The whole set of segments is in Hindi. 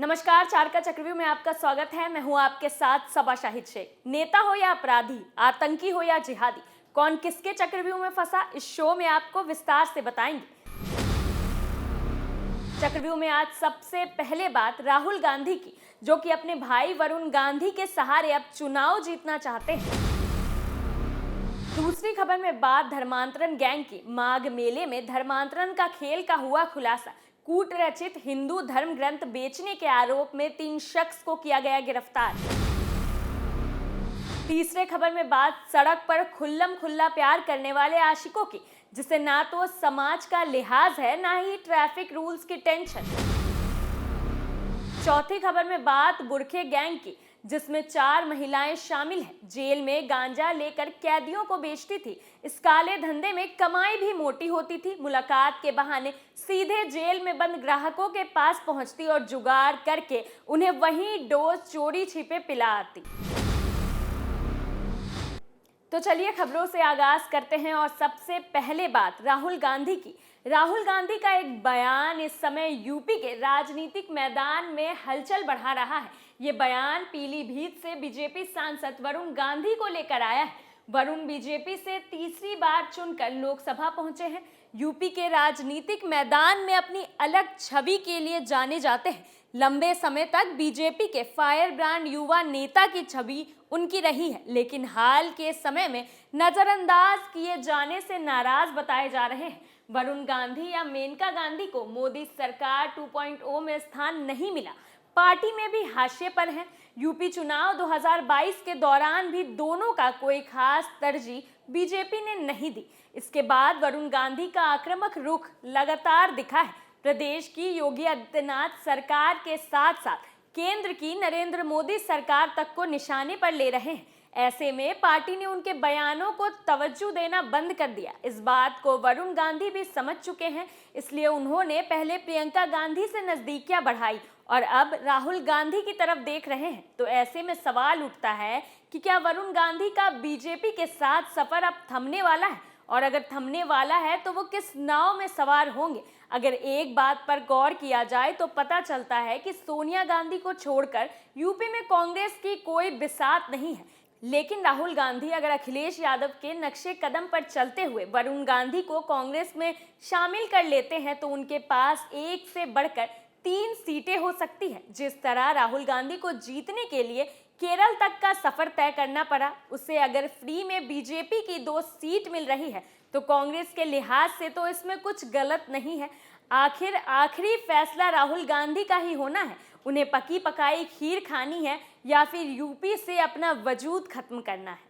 नमस्कार, चार का चक्रव्यूह में आपका स्वागत है। मैं हूं आपके साथ सबा शाहिद शेख। नेता हो या अपराधी, आतंकी हो या जिहादी, कौन किसके चक्रव्यूह में फंसा, इस शो में आपको विस्तार से बताएंगे। चक्रव्यूह में आज सबसे पहले बात राहुल गांधी की, जो कि अपने भाई वरुण गांधी के सहारे अब चुनाव जीतना चाहते हैं। दूसरी खबर में बात धर्मांतरण गैंग की। माघ मेले में धर्मांतरण का खेल का हुआ खुलासा। कूट रचित हिंदू धर्म ग्रंथ बेचने के आरोप में 3 शख्स को किया गया गिरफ्तार। तीसरे खबर में बात सड़क पर खुल्लम खुल्ला प्यार करने वाले आशिकों की, जिसे ना तो समाज का लिहाज है ना ही ट्रैफिक रूल्स की टेंशन। चौथी खबर में बात बुरखे गैंग की, जिसमें 4 महिलाएं शामिल हैं। जेल में गांजा लेकर कैदियों को बेचती थी। इस काले धंधे में कमाई भी मोटी होती थी। मुलाकात के बहाने सीधे जेल में बंद ग्राहकों के पास पहुंचती और जुगाड़ करके उन्हें वहीं डोज चोरी छिपे पिलाती। तो चलिए खबरों से आगाज करते हैं और सबसे पहले बात राहुल गांधी की। राहुल गांधी का एक बयान इस समय यूपी के राजनीतिक मैदान में हलचल बढ़ा रहा है। ये बयान पीलीभीत से बीजेपी सांसद वरुण गांधी को लेकर आया है। वरुण बीजेपी से तीसरी बार चुनकर लोकसभा पहुंचे हैं। यूपी के राजनीतिक मैदान में अपनी अलग छवि के लिए जाने जाते हैं। लंबे समय तक बीजेपी के फायर ब्रांड युवा नेता की छवि उनकी रही है, लेकिन हाल के समय में नजरअंदाज किए जाने से नाराज बताए जा रहे हैं। वरुण गांधी या मेनका गांधी को मोदी सरकार 2.0 में स्थान नहीं मिला। पार्टी में भी हाशिए पर हैं। यूपी चुनाव 2022 के दौरान भी दोनों का कोई खास तरजीह बीजेपी ने नहीं दी। इसके बाद वरुण गांधी का आक्रामक रुख लगातार दिखा है। प्रदेश की योगी आदित्यनाथ सरकार के साथ साथ केंद्र की नरेंद्र मोदी सरकार तक को निशाने पर ले रहे हैं। ऐसे में पार्टी ने उनके बयानों को तवज्जो देना बंद कर दिया। इस बात को वरुण गांधी भी समझ चुके हैं, इसलिए उन्होंने पहले प्रियंका गांधी से नजदीकियां बढ़ाई और अब राहुल गांधी की तरफ देख रहे हैं। तो ऐसे में सवाल उठता है कि क्या वरुण गांधी का बीजेपी के साथ सफर अब थमने वाला है, और अगर थमने वाला है तो वो किस नाव में सवार होंगे। अगर एक बात पर गौर किया जाए तो पता चलता है कि सोनिया गांधी को छोड़कर यूपी में कांग्रेस की कोई बिसात नहीं है। लेकिन राहुल गांधी अगर अखिलेश यादव के नक्शे कदम पर चलते हुए वरुण गांधी को कांग्रेस में शामिल कर लेते हैं तो उनके पास एक से बढ़कर 3 सीटें हो सकती है। जिस तरह राहुल गांधी को जीतने के लिए केरल तक का सफर तय करना पड़ा, उससे अगर फ्री में बीजेपी की 2 सीट मिल रही है तो कांग्रेस के लिहाज से तो इसमें कुछ गलत नहीं है। आखिर आखिरी फैसला राहुल गांधी का ही होना है। उन्हें पकी पकाई खीर खानी है या फिर यूपी से अपना वजूद खत्म करना है।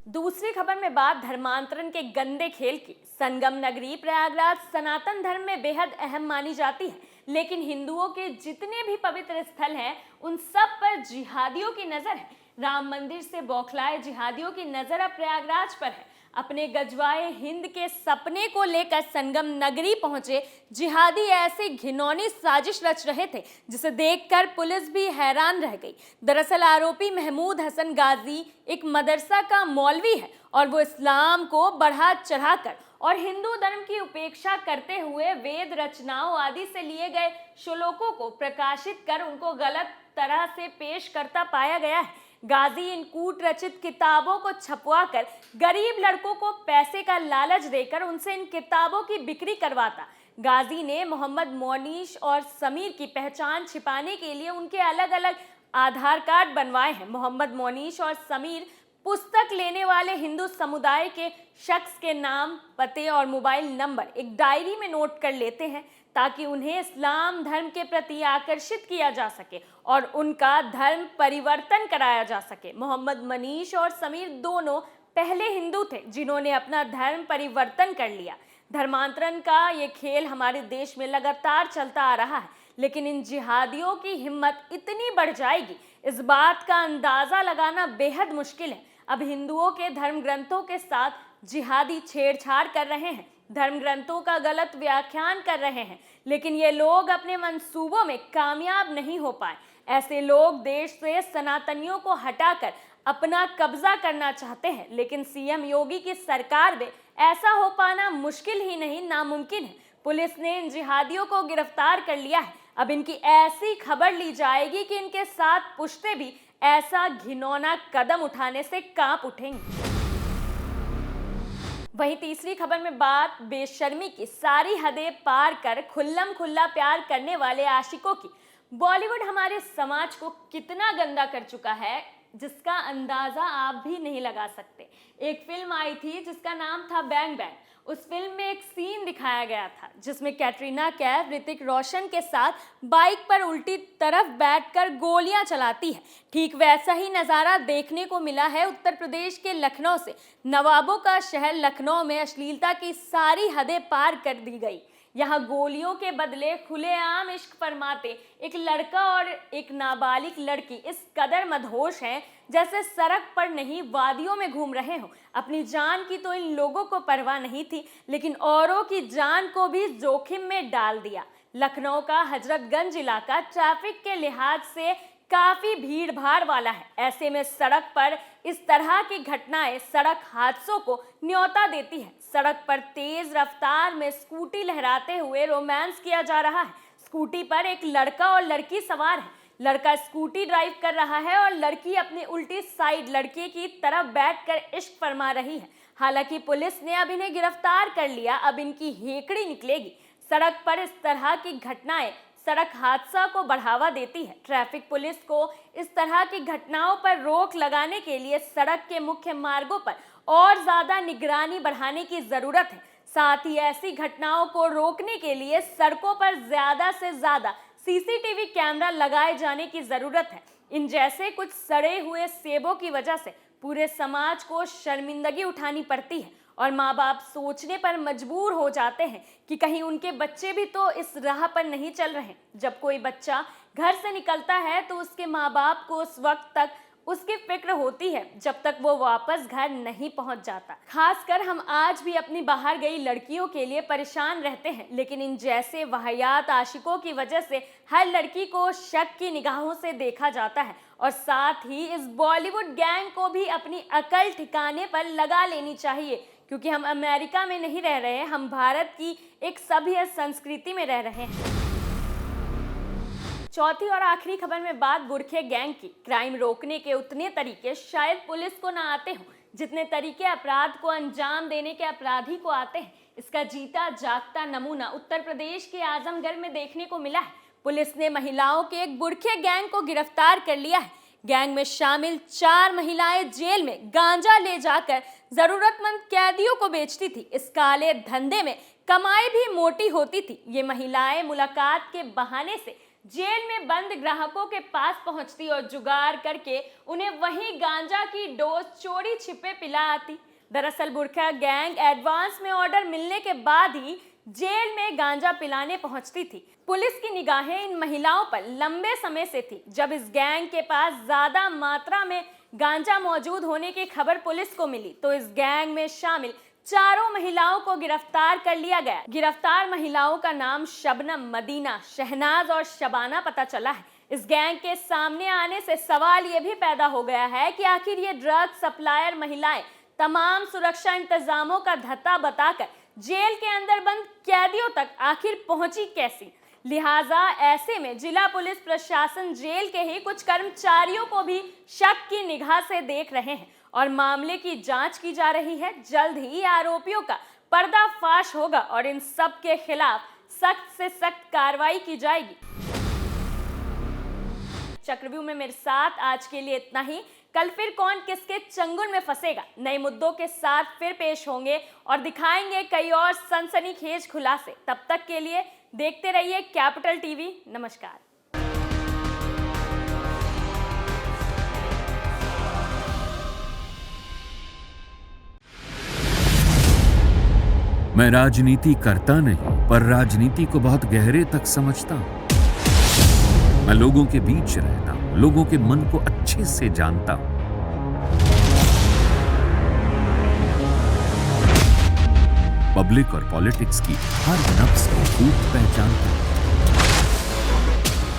दूसरी खबर में बात धर्मांतरण के गंदे खेल की। संगम नगरी प्रयागराज सनातन धर्म में बेहद अहम मानी जाती है, लेकिन हिंदुओं के जितने भी पवित्र स्थल हैं उन सब पर जिहादियों की नजर है। राम मंदिर से बौखलाए जिहादियों की नजर अब प्रयागराज पर है। अपने गजवाए हिंद के सपने को लेकर संगम नगरी पहुंचे जिहादी ऐसी घिनौनी साजिश रच रहे थे जिसे देखकर पुलिस भी हैरान रह गई। दरअसल आरोपी महमूद हसन गाजी एक मदरसा का मौलवी है और वो इस्लाम को बढ़ा चढ़ाकर और हिंदू धर्म की उपेक्षा करते हुए वेद रचनाओं आदि से लिए गए श्लोकों को प्रकाशित कर उनको गलत तरह से पेश करता पाया गया है। गाजी इन कूट रचित किताबों को छपवाकर गरीब लड़कों को पैसे का लालच देकर उनसे इन किताबों की बिक्री करवाता। गाजी ने मोहम्मद मोनीश और समीर की पहचान छिपाने के लिए उनके अलग अलग आधार कार्ड बनवाए हैं। मोहम्मद मोनीश और समीर पुस्तक लेने वाले हिंदू समुदाय के शख्स के नाम, पते और मोबाइल नंबर एक डायरी में नोट कर लेते हैं ताकि उन्हें इस्लाम धर्म के प्रति आकर्षित किया जा सके और उनका धर्म परिवर्तन कराया जा सके। मोहम्मद मनीष और समीर दोनों पहले हिंदू थे जिन्होंने अपना धर्म परिवर्तन कर लिया। धर्मांतरण का ये खेल हमारे देश में लगातार चलता आ रहा है, लेकिन इन जिहादियों की हिम्मत इतनी बढ़ जाएगी, इस बात का अंदाजा लगाना बेहद मुश्किल है। अब हिंदुओं के धर्म ग्रंथों के साथ जिहादी छेड़छाड़ कर रहे हैं, धर्म ग्रंथों का गलत व्याख्यान कर रहे हैं, लेकिन ये लोग अपने मंसूबों में कामयाब नहीं हो पाए। ऐसे लोग देश से सनातनियों को हटाकर अपना कब्जा करना चाहते हैं, लेकिन सीएम योगी की सरकार में ऐसा हो पाना मुश्किल ही नहीं नामुमकिन है। पुलिस ने इन जिहादियों को गिरफ्तार कर लिया है। अब इनकी ऐसी खबर ली जाएगी कि इनके साथ पुश्ते भी ऐसा घिनौना कदम उठाने से कांप उठेंगी। वहीं तीसरी खबर में बात बेशर्मी की सारी हदें पार कर खुल्लम खुल्ला प्यार करने वाले आशिकों की। बॉलीवुड हमारे समाज को कितना गंदा कर चुका है जिसका अंदाजा आप भी नहीं लगा सकते। एक फिल्म आई थी जिसका नाम था बैंग बैंग। उस फिल्म में एक सीन दिखाया गया था जिसमें कैटरीना कैफ ऋतिक रोशन के साथ बाइक पर उल्टी तरफ बैठकर गोलियां चलाती है। ठीक वैसा ही नज़ारा देखने को मिला है उत्तर प्रदेश के लखनऊ से। नवाबों का शहर लखनऊ में अश्लीलता की सारी हदें पार कर दी गई। यहाँ गोलियों के बदले खुलेआम इश्क फरमाते एक लड़का और एक नाबालिग लड़की इस कदर मदहोश हैं जैसे सड़क पर नहीं वादियों में घूम रहे हो। अपनी जान की तो इन लोगों को परवाह नहीं थी, लेकिन औरों की जान को भी जोखिम में डाल दिया। लखनऊ का हजरतगंज इलाका ट्रैफिक के लिहाज से काफी भीड़ भाड़ वाला है। ऐसे में सड़क पर इस तरह की घटनाएं सड़क हादसों को न्योता देती है। सड़क पर तेज रफ्तार में स्कूटी लहराते हुए रोमांस किया जा रहा है। स्कूटी पर एक लड़का और लड़की सवार है। लड़का स्कूटी ड्राइव कर रहा है और लड़की अपनी उल्टी साइड लड़के की तरफ बैठकर इश्क फरमा रही है। हालांकि पुलिस ने अब इन्हें गिरफ्तार कर लिया। अब इनकी हेकड़ी निकलेगी। सड़क पर इस तरह की घटनाएं सड़क हादसा को बढ़ावा देती है। ट्रैफिक पुलिस को इस तरह की घटनाओं पर रोक लगाने के लिए सड़क के मुख्य मार्गों पर और ज्यादा निगरानी बढ़ाने की जरूरत है। साथ ही ऐसी घटनाओं को रोकने के लिए सड़कों पर ज्यादा से ज्यादा सीसीटीवी कैमरा लगाए जाने की जरूरत है। इन जैसे कुछ सड़े हुए सेबों की वजह से पूरे समाज को शर्मिंदगी उठानी पड़ती है और माँ बाप सोचने पर मजबूर हो जाते हैं कि कहीं उनके बच्चे भी तो इस राह पर नहीं चल रहे। जब कोई बच्चा घर से निकलता है तो उसके माँ बाप को उस वक्त तक उसकी फिक्र होती है जब तक वो वापस घर नहीं पहुंच जाता। खासकर हम आज भी अपनी बाहर गई लड़कियों के लिए परेशान रहते हैं, लेकिन इन जैसे वाहियात आशिकों की वजह से हर लड़की को शक की निगाहों से देखा जाता है और साथ ही इस बॉलीवुड गैंग को भी अपनी अकल ठिकाने पर लगा लेनी चाहिए, क्योंकि हम अमेरिका में नहीं रह रहे, हम भारत की एक सभ्य संस्कृति में रह रहे हैं। चौथी और आखिरी खबर में बात बुरखे गैंग की। क्राइम रोकने के उतने तरीके शायद पुलिस को ना आते हों जितने तरीके अपराध को अंजाम देने के अपराधी को आते हैं। इसका जीता जागता नमूना उत्तर प्रदेश के आजमगढ़ में देखने को मिला है। पुलिस ने महिलाओं के एक बुरखे गैंग को गिरफ्तार कर लिया है। गैंग में शामिल 4 महिलाएं जेल में गांजा ले जाकर जरूरतमंद कैदियों को बेचती थी। इस काले धंधे में कमाई भी मोटी होती थी। ये महिलाएं मुलाकात के बहाने से जेल में बंद ग्राहकों के पास पहुंचती और जुगाड़ करके उन्हें वहीं गांजा की डोज चोरी छिपे पिला आती। दरअसल बुरखा गैंग एडवांस में ऑर्डर मिलने के बाद ही जेल में गांजा पिलाने पहुंचती थी। पुलिस की निगाहें इन महिलाओं पर लंबे समय से थी। जब इस गैंग के पास ज्यादा मात्रा में गांजा मौजूद होने की खबर पुलिस को मिली तो इस गैंग में शामिल 4 महिलाओं को गिरफ्तार कर लिया गया। गिरफ्तार महिलाओं का नाम शबनम, मदीना, शहनाज और शबाना पता चला है। इस गैंग के सामने आने से सवाल ये भी पैदा हो गया है कि आखिर ये ड्रग सप्लायर महिलाएं तमाम सुरक्षा इंतजामों का धत्ता बताकर जेल के अंदर बंद कैदियों तक आखिर पहुंची कैसी। लिहाजा ऐसे में जिला पुलिस प्रशासन जेल के ही कुछ कर्मचारियों को भी शक की निगाह से देख रहे हैं और मामले की जांच की जा रही है। जल्द ही आरोपियों का पर्दाफाश होगा और इन सब के खिलाफ सख्त से सख्त कार्रवाई की जाएगी। चक्रव्यूह में मेरे साथ आज के लिए इतना ही। कल फिर कौन किसके चंगुल में फंसेगा, नए मुद्दों के साथ फिर पेश होंगे और दिखाएंगे कई और सनसनीखेज खुलासे। तब तक के लिए देखते रहिए कैपिटल टीवी। नमस्कार। मैं राजनीति करता नहीं, पर राजनीति को बहुत गहरे तक समझता हूं। मैं लोगों के बीच रहता हूं, लोगों के मन को अच्छे से जानता हूं। पब्लिक और पॉलिटिक्स की हर नब्ज को खूब पहचानता हूं।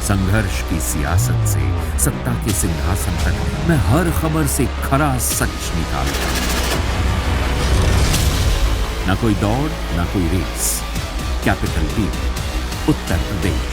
संघर्ष की सियासत से सत्ता के सिंहासन तक मैं हर खबर से खरा सच निकालता हूं। ना कोई दौड़, ना कोई race. Capital TV, Uttar Pradesh.